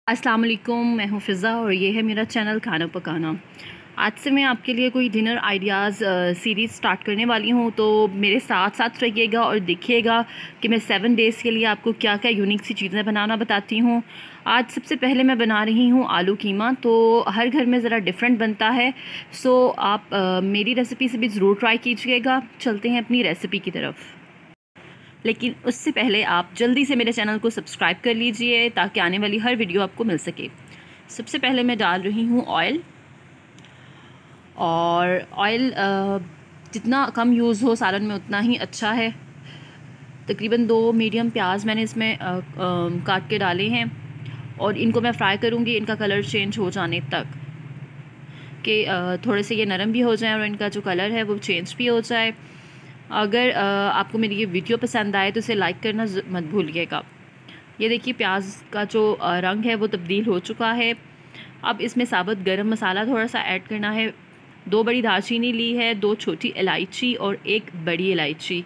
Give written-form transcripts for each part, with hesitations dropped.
अस्सलाम वालेकुम, मैं हूँ फ़िज़ा और ये है मेरा चैनल खाना पकाना। आज से मैं आपके लिए कोई डिनर आइडियाज़ सीरीज़ स्टार्ट करने वाली हूँ, तो मेरे साथ साथ रहिएगा और देखिएगा कि मैं 7 डेज़ के लिए आपको क्या क्या यूनिक सी चीज़ें बनाना बताती हूँ। आज सबसे पहले मैं बना रही हूँ आलू कीमा, तो हर घर में ज़रा डिफरेंट बनता है। सो आप मेरी रेसिपी से भी ज़रूर ट्राई कीजिएगा। चलते हैं अपनी रेसिपी की तरफ। लेकिन उससे पहले आप जल्दी से मेरे चैनल को सब्सक्राइब कर लीजिए ताकि आने वाली हर वीडियो आपको मिल सके। सबसे पहले मैं डाल रही हूँ ऑयल, और ऑयल जितना कम यूज़ हो सालन में उतना ही अच्छा है। तकरीबन 2 मीडियम प्याज मैंने इसमें काट के डाले हैं और इनको मैं फ्राई करूँगी इनका कलर चेंज हो जाने तक, कि थोड़े से ये नरम भी हो जाएं और इनका जो कलर है वो चेंज भी हो जाए। अगर आपको मेरी ये वीडियो पसंद आए तो इसे लाइक करना मत भूलिएगा। ये देखिए प्याज का जो रंग है वो तब्दील हो चुका है। अब इसमें साबुत गरम मसाला थोड़ा सा ऐड करना है। 2 बड़ी दालचीनी ली है, 2 छोटी इलायची और 1 बड़ी इलायची,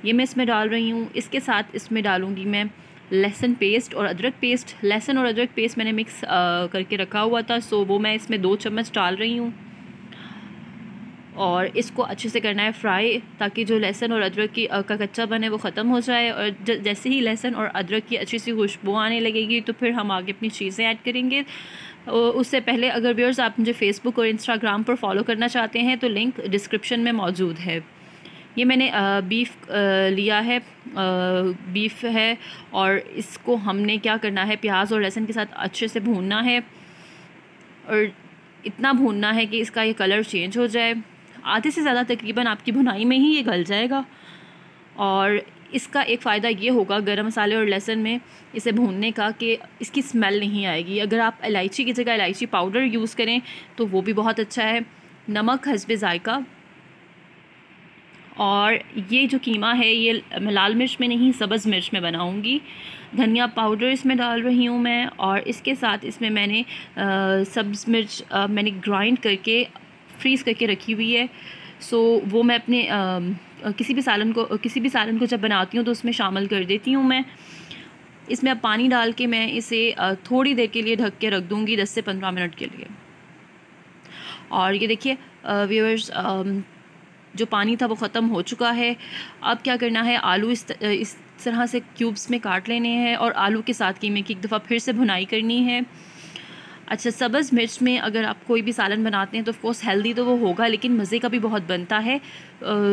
ये मैं इसमें डाल रही हूँ। इसके साथ इसमें डालूँगी मैं लहसुन पेस्ट और अदरक पेस्ट। लहसुन और अदरक पेस्ट मैंने मिक्स करके रखा हुआ था, सो वो मैं इसमें 2 चम्मच डाल रही हूँ और इसको अच्छे से करना है फ्राई, ताकि जो लहसुन और अदरक की का कच्चापन है वो ख़त्म हो जाए। और जैसे ही लहसुन और अदरक की अच्छी सी खुशबू आने लगेगी तो फिर हम आगे अपनी चीज़ें ऐड करेंगे। उससे पहले अगर व्यूअर्स आप मुझे फ़ेसबुक और इंस्टाग्राम पर फॉलो करना चाहते हैं तो लिंक डिस्क्रिप्शन में मौजूद है। ये मैंने बीफ लिया है, बीफ है, और इसको हमने क्या करना है, प्याज और लहसुन के साथ अच्छे से भूनना है और इतना भूनना है कि इसका ये कलर चेंज हो जाए। आधे से ज़्यादा तकरीबन आपकी भुनाई में ही ये गल जाएगा। और इसका एक फ़ायदा ये होगा गरम मसाले और लहसुन में इसे भूनने का, कि इसकी स्मेल नहीं आएगी। अगर आप इलायची की जगह इलायची पाउडर यूज़ करें तो वो भी बहुत अच्छा है। नमक हस्बे ज़ायका। और ये जो कीमा है ये मैं लाल मिर्च में नहीं सब्ज़ मिर्च में बनाऊंगी। धनिया पाउडर इसमें डाल रही हूँ मैं, और इसके साथ इसमें मैंने सब्ज़ मिर्च मैंने ग्राइंड करके फ्रीज़ करके रखी हुई है। सो वो मैं अपने किसी भी सालन को जब बनाती हूँ तो उसमें शामिल कर देती हूँ मैं। इसमें अब पानी डाल के मैं इसे थोड़ी देर के लिए ढक के रख दूँगी, 10 से 15 मिनट के लिए। और ये देखिए व्यूअर्स, जो पानी था वो ख़त्म हो चुका है। अब क्या करना है, आलू इस तरह से क्यूब्स में काट लेने हैं और आलू के साथ कीमे की एक दफ़ा फिर से भुनाई करनी है। अच्छा, सब्ज़ मिर्च में अगर आप कोई भी सालन बनाते हैं तो ऑफ़कोर्स हेल्दी तो वो होगा, लेकिन मज़े का भी बहुत बनता है।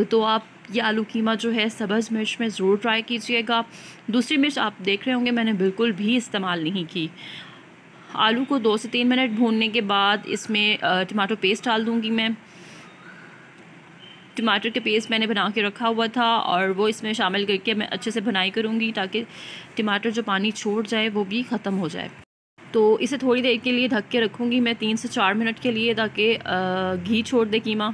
तो आप ये आलू कीमा जो है सब्ज़ मिर्च में ज़रूर ट्राई कीजिएगा। दूसरी मिर्च आप देख रहे होंगे मैंने बिल्कुल भी इस्तेमाल नहीं की। आलू को 2 से 3 मिनट भूनने के बाद इसमें टमाटो पेस्ट डाल दूँगी मैं। टमाटर के पेस्ट मैंने बना के रखा हुआ था और वो इसमें शामिल करके मैं अच्छे से भुनाई करूँगी, ताकि टमाटर जो पानी छोड़ जाए वो भी ख़त्म हो जाए। तो इसे थोड़ी देर के लिए ढक के रखूँगी मैं 3 से 4 मिनट के लिए, ताकि घी छोड़ दे कीमा।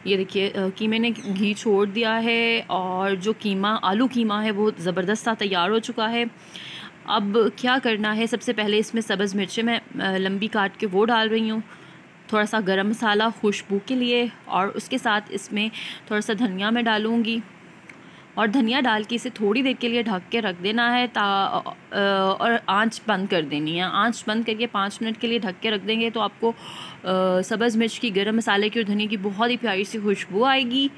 ये देखिए कीमे ने घी छोड़ दिया है और जो कीमा आलू कीमा है वो ज़बरदस्त सा तैयार हो चुका है। अब क्या करना है, सबसे पहले इसमें सब्ज़ मिर्चें मैं लंबी काट के वो डाल रही हूँ, थोड़ा सा गरम मसाला खुशबू के लिए, और उसके साथ इसमें थोड़ा सा धनिया मैं डालूँगी। और धनिया डाल के इसे थोड़ी देर के लिए ढक के रख देना है और आंच बंद कर देनी है। आंच बंद करके 5 मिनट के लिए ढक के रख देंगे तो आपको सब्ज़ मिर्च की, गरम मसाले की और धनिया की बहुत ही प्यारी सी खुशबू आएगी।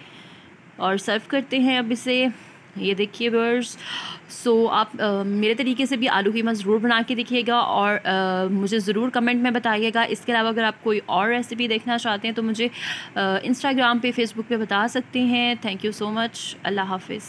और सर्व करते हैं अब इसे। ये देखिए व्यूअर्स, सो आप मेरे तरीके से भी आलू कीमा ज़रूर बना के देखिएगा और मुझे ज़रूर कमेंट में बताइएगा। इसके अलावा अगर आप कोई और रेसिपी देखना चाहते हैं तो मुझे इंस्टाग्राम पे, फेसबुक पे बता सकते हैं। Thank you so much. अल्लाह हाफ़िज़।